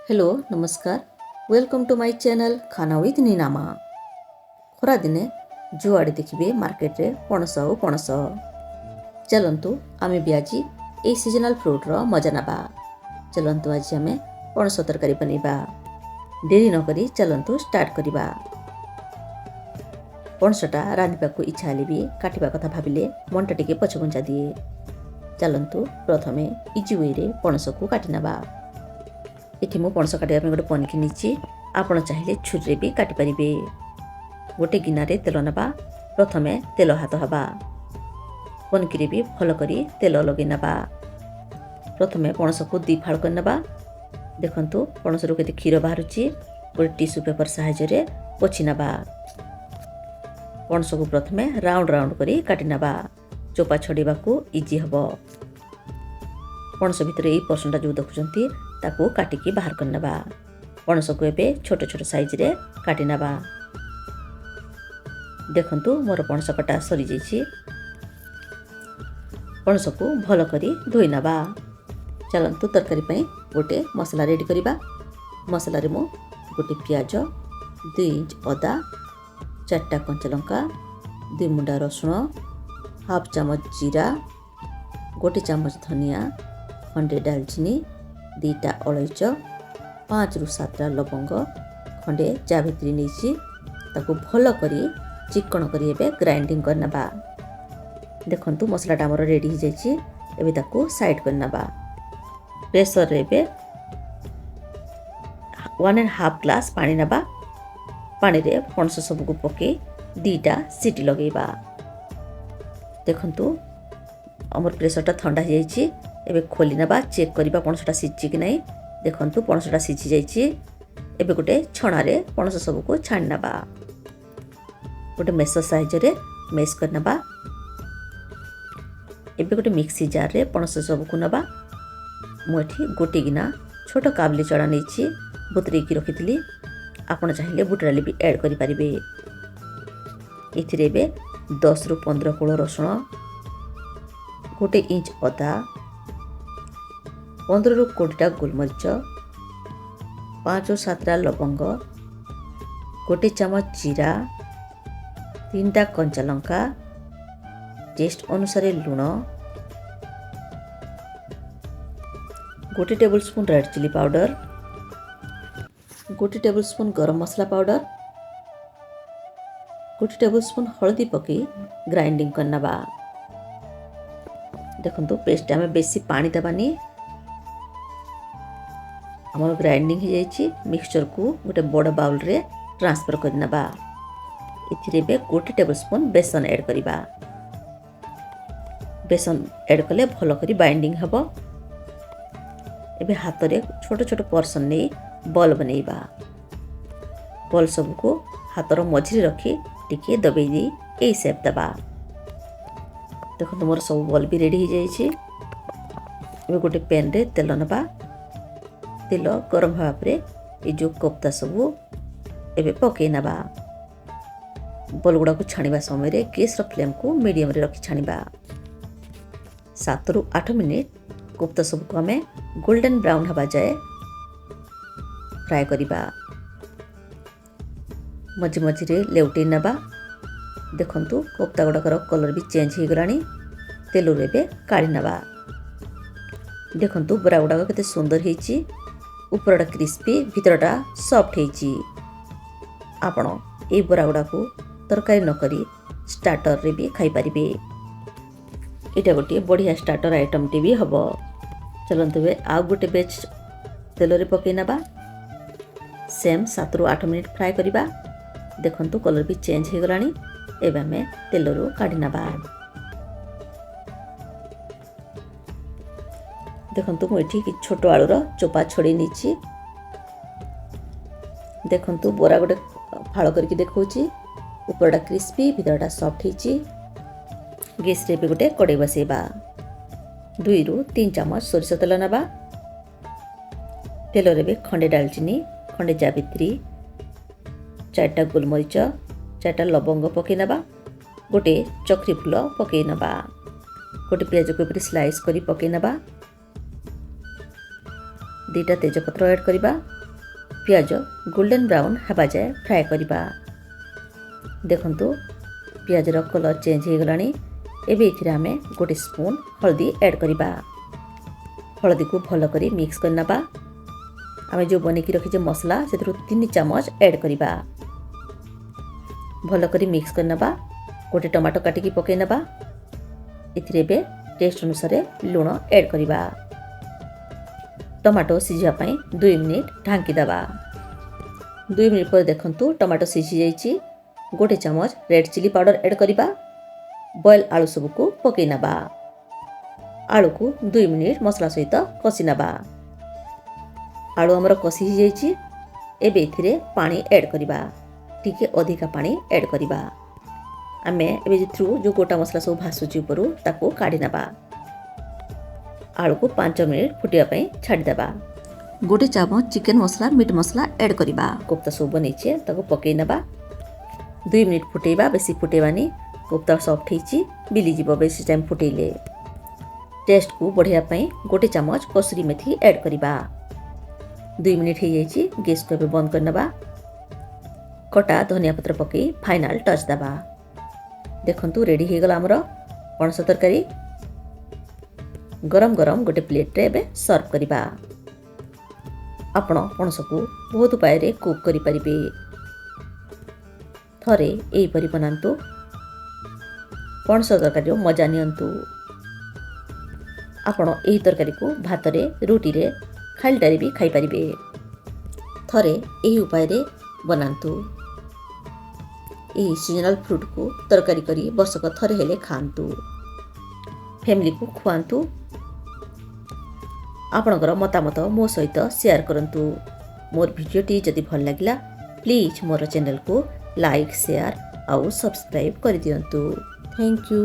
Hello नमस्कार welcome to my channel खाना with Ninama. खरा दिने जुआड़े देखिए मार्केट रे पणस और पणस। चलंतु आमे भी आज ए सीजनल फ्रूट रो मजा नबा। चलंतु आज आमे पणस तरकारी बनेबा। देरी न करी चलंतु स्टार्ट करिबा। पणसटा रांधिबा को इच्छा हेले भी काटिबा कथा भाबिले मनटा टिके पछघुंचा दिए। चलंतु प्रथमे इजी वे रे पणस को काटि नबा। एठी मु पणस काटिबा गोटे पनिकी नीची। आपण चाहिए छुरी भी काटि परिबे। गोटे गिनारे तेल नबा। प्रथमे तेल हाथ हबा। पनिकी भी भल करी तेल लगे नबा। प्रथमे पणस को दी फाड़ कर नबा। देखंतु पणस रो केते क्षीर बाहरुची। गोटे टिश्यू पेपर सहायता रे पोछि नबा। पणस को प्रथमे राउंड राउंड करी काटि नबा। चोपा छड़ीबा को इजी हबो। पणस भितर एई पर्सनटा जो देखुचंती ताको काटिकी बाहर कर नबा। पणस को एबे छोट छोट साइज रे काटि नबा। देखंतु मोर पणस कटा सरी जाइछि। पणस को भल करी धोई नबा। चलंतु तरकारी पई गोटे मसला रेडी करिबा। मसला रे मु गोटे प्याज 2 इंच अदा 4टा कंचा लंका 2 मुंडा रसुण हाफ चामच जीरा गोटे चामच धनिया खंडे दालचीनी 2टा अलैच 5 रु 7टा लवंग खंडे जावित्री नहीं ताको भल करी चिकन करी एबे ग्राइंडिंग करनबा। देखंतु मसलाटा हमर रेडी हो जाइछि। एबे ताको साइड करनबा। प्रेशर रे एबे 1.5 ग्लास पानी नबा। पानी रे पणस सब को पके 2टा सीटी लगेबा। देखंतु हमर प्रेशरटा ठंडा हो जाइछि। एबे खोली नबा चेक करिबा पणसटा सिझि कि नहीं। देखंतु पणसटा सिझि जाइछि। एबे गोटे छणा रे पणस सब को छाण नबा। गोटे मेसर साइज रे मेस कर नबा। एबे गोटे मिक्सी जार रे पणस सब को नबा। मु एठी गोटे गिना छोट काबली चढ़ा नैछि बतुरेई की रखितली। आपण चाहिए बुट डाली भी ऐड करि परिबे। एथिरे एबे 10 रु 15 कोळ रसुण गोटे इंच अदा 15 रु 20टा गोलमरिच 5 रु 7टा लवंग गोटे चामच जीरा 3टा कंचा लंका टेस्ट अनुसार लुण गोटे tablespoon red chilli powder गोटे tablespoon garam masala powder गोटे टेबल स्पून हल्दी पकई ग्राइंडिंग करनबा। देखंतु पेस्ट आमे बेसी पानी दबानी। हमर ग्राइंडिंग हो जाइछि। मिक्सचर को गोटे बड़ बाउल रे ट्रांसफर करनबा। एथिरे बे गोटे टेबल स्पून बेसन ऐड करिबा। बेसन ऐड कले भलो करी बाइंडिंग हबो। एबे हाथ रे छोट छोट पोर्शन नै बॉल बनेइबा। बॉल सब को हाथ रो मझिरे रखी टिके दबेई दी ए शेप दबा। देखो मोर सब बॉल भी रेडी हो जाइछि। एबे गोटे पैन रे तेल नबा। तेल गरम होवा परे ए जो कोफ्ता सब एबे पके नबा। बॉल गुडा को छानिबा समय रे गैस रो फ्लेम को मीडियम रे रखी छानिबा। 7 रु 8 मिनिट कोफ्ता सब को हमें गोल्डन ब्राउन हवा जाए फ्राई करिबा। मझी मझिरे लेउटे नबा। देखंतु कोफ्ता गुडाकर कलर भी चेंज हो गलानी। तेल रे बे काढी नबा। देखंतु बरा गुडाक केते सुंदर हेछि। ऊपरटा क्रिस्पी भीतरटा सॉफ्ट हेछि। आपण ए बरा गुडा को तरकारी न करी स्टार्टर रे भी खाई परिबे। एटा गोटे बढ़िया स्टार्टर आइटम टी भी हबो। चलंतु बे आ गोटे बेच तेल रे पके नबा। सेम 7 रु 8 मिनिट फ्राई करिबा। देखंतु कलर भी चेंज हो गलानी। एबे हमें तेल रो काढी नबा। देखंतु मु एठी कि छोट आलू रो चोपा छोड़ी नीची। देखंतु बोरा गोटे फाळ करके देखौची। ऊपरटा क्रिस्पी भीतरटा सॉफ्ट हेची। गैस रे भी गोटे कड़े बसेबा। 2 रु 3 चामच सोरिष तेल नबा। तेल रे भी खंडे दालचीनी खंडे जावित्री 4टा गोलमरिच 4टा लवंग पके नबा। गोटे चक्री फूल पके नबा। गोटे प्याज को स्लाइस करी पके नबा। 2टा तेजपत्र ऐड करबा। पियाज गोल्डन ब्राउन हेबा जाए फ्राए करबा। देखंतु पियाजर कलर चेंज हो गलानी। एबे इथिरे आमे 1 स्पून हल्दी ऐड करबा। हल्दी को भलो करी मिक्स करनबा। आमे जो बने की रखी मसला से 3 चम्मच ऐड करबा। भलो करी मिक्स करनबा। 1 टमाटो काटिकी पकई नबा। इथिरे बे टेस्ट अनुसार लूण ऐड करबा। टमाटो सिझा पई 2 मिनिट ढांकी दबा। 2 मिनिट पर देखंतु टमाटो सिझी जाईची। 1 चम्मच रेड चिली पाउडर ऐड करबा। बॉयल आलू सब को पकई नबा। आलू को 2 मिनिट मसला सहित कसी नबा। आलू हमर कसी ही जाईची। एबे इथिरे पानी ऐड करबा। टिके अधिका पानी ऐड करबा। आमे एबे थ्रू जो गोटा मसला सब भासुची उपरु ताको काढी नबा। आलू को 5 मिनिट फुटिया पई छाडी देबा। 1 चम्मच चिकन मसला मीट मसला ऐड करबा। कोफ्ता सब बनैछे ताको पकई नबा। 2 मिनिट फुटेबा। बेसी फुटेबानी कोफ्ता सॉफ्ट हिची बिली जीवो बेसी टाइम फुटेले। टेस्ट को बढ़िया पई 1 चम्मच कसुरी मेथी ऐड करबा। 2 मिनिट ही जाईची। गैस को बंद करनबा। कटा धनिया पत्र पकई फाइनल टच दबा। देखंतु रेडी हो गला हमरो पणस तरकारी। गरम गरम गोटे प्लेट रे एबे सर्व करबा। आपण पणस को बहुत उपाय रे कुक करि परिबे। थरे एई परि बनांतु। पणस तरकारी मजा नियंतु। आपण एई तरकारी को भात रे रोटी रे खालिटारे भी खाई परिबे। थरे एई उपाय रे बनांतु। एही सीजनल फ्रूट को तरकारी करी वर्षक थरे हेले खांतु। फैमिली को खुआंतु। आपणकर मतामत मो सहित शेयर करंतु। मोर वीडियोटी जदि भल लागिला प्लीज मोर चैनल को लाइक शेयर आउ सब्सक्राइब कर दियंतु। Thank you.